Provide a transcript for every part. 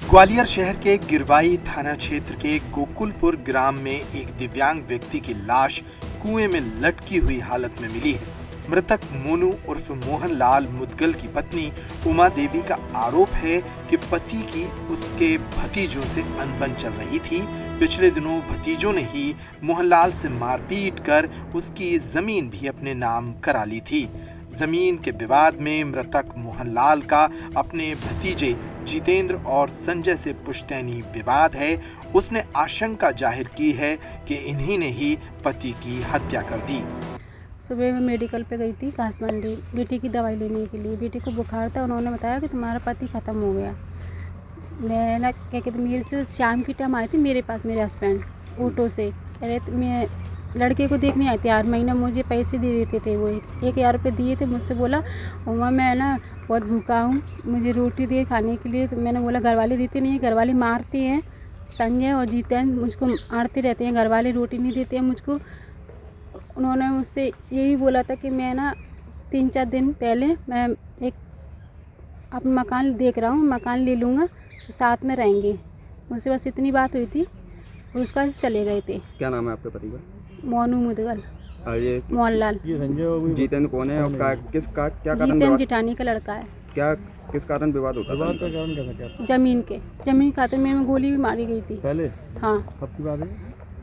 ग्वालियर शहर के गिरवाई थाना क्षेत्र के गोकुलपुर ग्राम में एक दिव्यांग व्यक्ति की लाश कुएं में लटकी हुई हालत में मिली है। मृतक मोनू उर्फ मोहन लाल मुदगल की पत्नी उमा देवी का आरोप है कि पति की उसके भतीजों से अनबन चल रही थी। पिछले दिनों भतीजों ने ही मोहनलाल से मारपीट कर उसकी जमीन भी अपने नाम करा ली थी। जमीन के विवाद में मृतक मोहनलाल का अपने भतीजे जितेंद्र और संजय से पुश्तैनी विवाद है। उसने आशंका जाहिर की है कि इन्हीं ने ही पति की हत्या कर दी। सुबह मैं मेडिकल पे गई थी घास मंडी बेटी की दवाई लेने के लिए। बेटी को बुखार था, उन्होंने बताया कि तुम्हारा पति ख़त्म हो गया। मैं ना क्या कहते मेरे से शाम की टाइम आई थी मेरे पास, मेरे हस्बैंड ऑटो से अरे मैं लड़के को देखने आई थी। 8 महीना मुझे पैसे दे देते थे, वो 1,000 रुपये दिए थे। मुझसे बोला उमा मैं ना बहुत भूखा हूँ, मुझे रोटी दे खाने के लिए। तो मैंने बोला घर वाले देते नहीं हैं, घर वाले मारते हैं। संजय और जितेंद्र मुझको मारते रहते हैं, घर वाले रोटी नहीं देते हैं मुझको। उन्होंने मुझसे यही बोला था कि मैं ना 3-4 दिन पहले मैं एक अपना मकान देख रहा हूँ, मकान ले लूँगा तो साथ में रहेंगे। मुझसे बस इतनी बात हुई थी और उसके बाद चले गए थे। क्या नाम है आपके पति का? मोनू मुदगल। ये मोहनलाल। जितेंद्र कौन है और क्या कारण? जितेंद्र जिठानी का लड़का है। किस कारण विवाद होता था? जमीन खाते में गोली भी मारी गई थी पहले। हाँ, कब की बात है?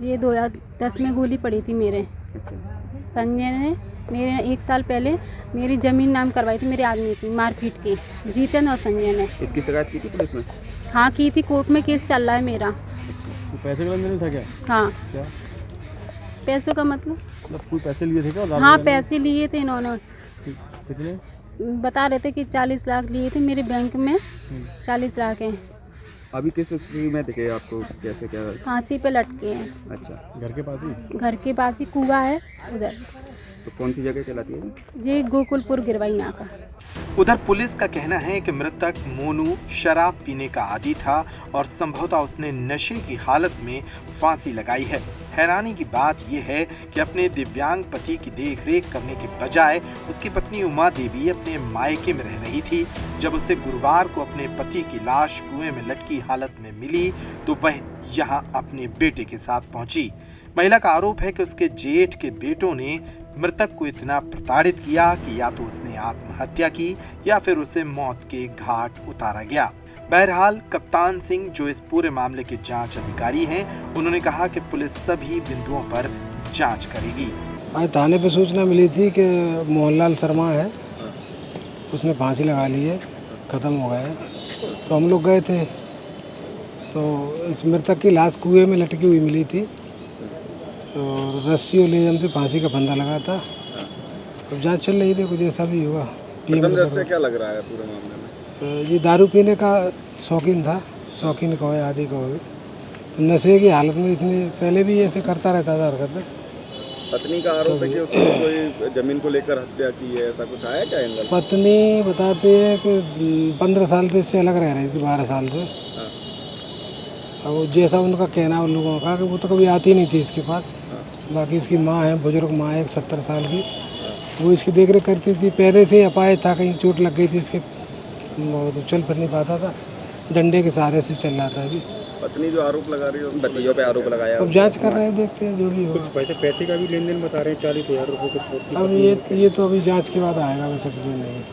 ये 2010 में गोली पड़ी थी मेरे। संजय ने मेरे 1 साल पहले मेरी ज़मीन नाम करवाई थी मेरे आदमी की मारपीट की, जितेंद्र और संजय ने। इसकी शिकायत की थी पुलिस में? हाँ की थी, कोर्ट में केस चल रहा है मेरा। तो पैसे का लेन था क्या? हाँ। क्या पैसों का मतलब कोई पैसे लिए थे क्या? हाँ पैसे लिए थे इन्होंने। कितने? बता रहे थे कि 40 लाख लिए थे मेरे बैंक में। 40 लाख हैं। अभी किस स्थिति में दिखे आपको? कैसे क्या? फांसी पे लटके हैं। अच्छा, घर के पास ही? घर के पास ही कुआं है उधर। तो कौन सी जगह कहलाती है? ये गोकुलपुर गिरवाई नाका। उधर पुलिस का कहना है कि मृतक मोनू शराब पीने का आदी था और संभवतः उसने नशे की हालत में फांसी लगाई है। हैरानी की बात यह है कि अपने दिव्यांग पति की देखरेख करने के बजाय उसकी पत्नी उमा देवी अपने मायके में रह रही थी। जब उसे गुरुवार को अपने पति की लाश कुएं में लटकी हालत में मिली तो वह यहाँ अपने बेटे के साथ पहुंची। महिला का आरोप है कि उसके जेठ के बेटों ने मृतक को इतना प्रताड़ित किया कि या तो उसने आत्महत्या की या फिर उसे मौत के घाट उतारा गया। बहरहाल कप्तान सिंह जो इस पूरे मामले के जांच अधिकारी हैं, उन्होंने कहा कि पुलिस सभी बिंदुओं पर जांच करेगी। आज थाने पे सूचना मिली थी कि मोहनलाल शर्मा है, उसने फांसी लगा ली है, ख़त्म हो गया है। तो हम लोग गए थे तो इस मृतक की लाश कुएं में लटकी हुई मिली थी और रस्सियों ले जम से फांसी का फंदा लगा था। अब जांच चल रही थी, कुछ ऐसा भी होगा। से क्या लग रहा है पूरे मामले में? ये दारू पीने का शौकीन था, शौकीन कहो या आदि कहोगे। तो नशे की हालत में इसने पहले भी ऐसे करता रहता था हरकत। पत्नी का आरोप है कि उसने कोई जमीन को लेकर हत्या की है, ऐसा कुछ आया क्या एंगल? पत्नी बताती है कि 15 साल से इससे अलग रह रही थी, 12 साल से। और जैसा उनका कहना उन लोगों का कि वो तो कभी आती नहीं थी इसके पास। बाकी इसकी माँ है, बुजुर्ग माँ है, 70 साल की, वो इसकी देखरेख करती थी। पहले से अपाहिज था, कहीं चोट लग गई थी इसके, तो चल फिर नहीं पाता था, डंडे के सहारे से चल रहा था। अभी पत्नी जो आरोप लगा रही है, भतीजों पे आरोप लगाया। अब जांच कर रहे हैं, देखते हैं जो भी होगा। कुछ पैसे का भी लेन देन बता रहे हैं, 40,000 रुपये कुछ। अब ये तो अभी जांच के बाद आएगा, वैसे कुछ नहीं है।